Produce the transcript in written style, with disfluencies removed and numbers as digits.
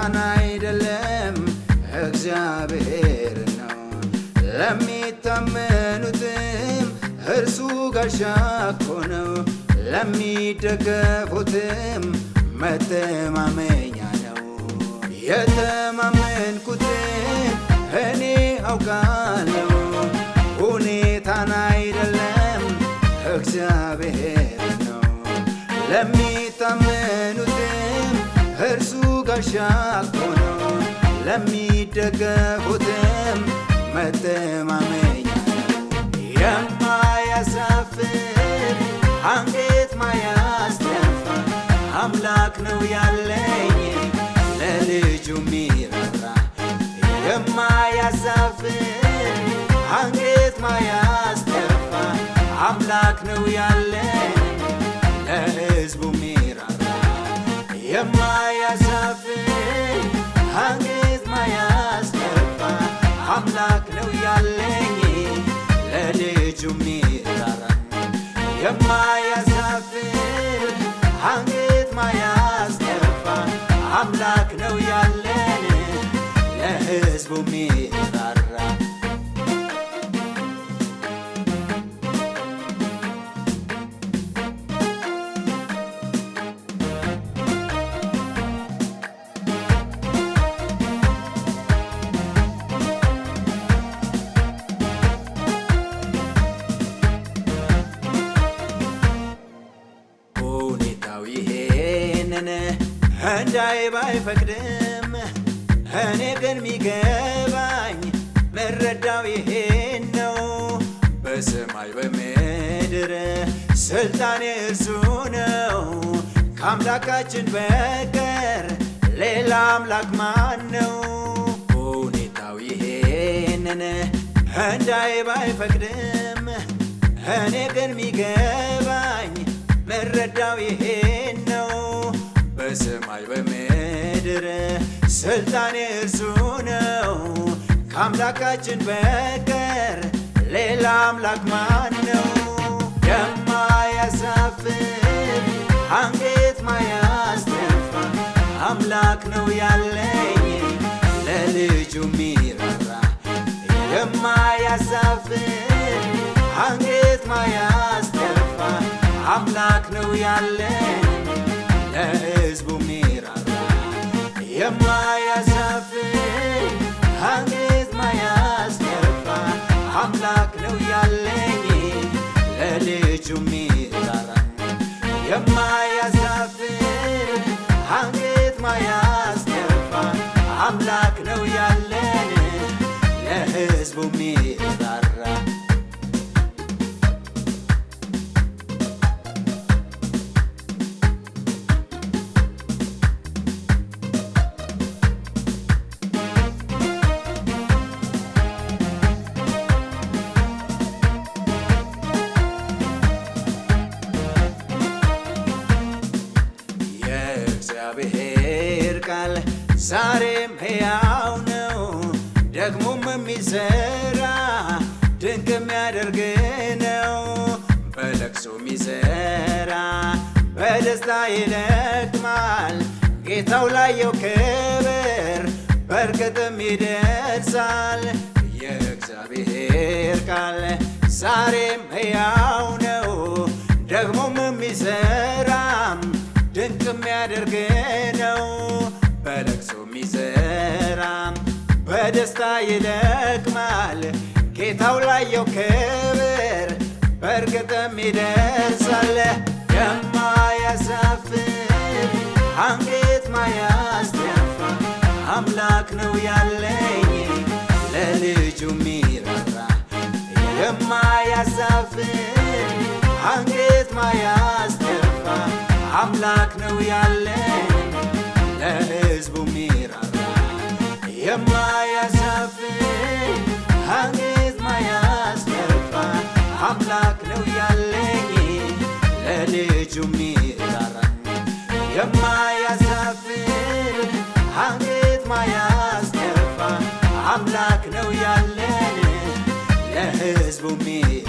ሁኔታን አይደለም እግዚአብሔር ነው። ለሚታመኑትም እርሱ ጋሻ እኮ ነው። ለሚደገፉትም መተማመኛ ነው። የተማመንኩትን እኔ አውቃለሁ። ሁኔታን አይደለም እግዚአብሔር ነው። ለሚታመኑትም እርሱ ጋሻ እኮ ነው። ለሚደገፉትም መተማመኛ ነው። የማያሳፍር አንገት ማያስደፋ አምላክ ነው ያለኝ ለልጁ ሚራራ። የማያሳፍር አንገት ማያስደፋ አምላክ ነው ያለኝ ለሕዝቡ ሚራራ። የማያሳፍር አንገት ማያስደፋ አምላክ ነው ያለኝ ለልጁ ሚራራ። የማያሳፍር አንገት ማያስደፋ አምላክ ነው ያለን ለሕዝቡ ሚራራ። እንዳይ ባይፈቅድም እኔ ግን ሚገባኝ መረዳው ይሄን ነው። በሰማይ በምድር ስልጣን እርሱ ነው። ከአምላካችን በቀር ሌላ አምላክ ማን ነው? ሁኔታው ይሄንን እንዳይ ባይፈቅድም እኔ ግን ሚገባኝ መረዳው ይሄን ነው። በሰማይ በምድር ስልጣን እርሱ ነው። ከአምላካችን በቀር ሌላ አምላክ ማን ነው? የማያሳፍር አንገት ማያስደፋ አምላክ ነው ያለኝ ለልጁ ሚራራ። የማያሳፍር አንገት ማያስደፋ አምላክ ነው ያለኝ ለሕዝቡ ሚራራ። የማያሳፍር አንገት ማያስደፋ አምላክ ነው ያለኝ ለልጁ ሚራራ። የማያሳፍር አንገት ማያስደፋ አምላክ ነው ያለን ለሕዝቡ ሚራራ። የእግዚአብሔር ቃል ዛሬም ሕያው ነው፣ ደግሞም የሚሠራ ድንቅ የሚያደርግ ነው። በለቅሶ የሚዘራ በደስታ ይለቅማል። ጌታው ላየው ክብር በእርግጥም ይደርሳል። የእግዚአብሔር ቃል ዛሬም ሕያው ነው፣ ደግሞም የሚሠራም ድንቅ የሚያደርግ ነው። በለቅሶ የሚዘራም በደስታ ይለቅማል። ጌታው ላየው ክብር በእርግጥም ይደርሳል። የማያሳፍር አንገት ማያስደፋ አምላክ ነው ያለኝ ለልጁ ሚራራ። የማያሳፍር አንገት ማያስደፋ አምላክ ነው ያለን ለሕዝቡ ሚራራ። የማያሳፍር አንገት ማያስደፋ አምላክ ነው ያለኝ ለልጁ ሚራራ። የማያሳፍር አንገት ማያስደፋ አምላክ ነው ያለን ለሕዝቡ ሚራራ።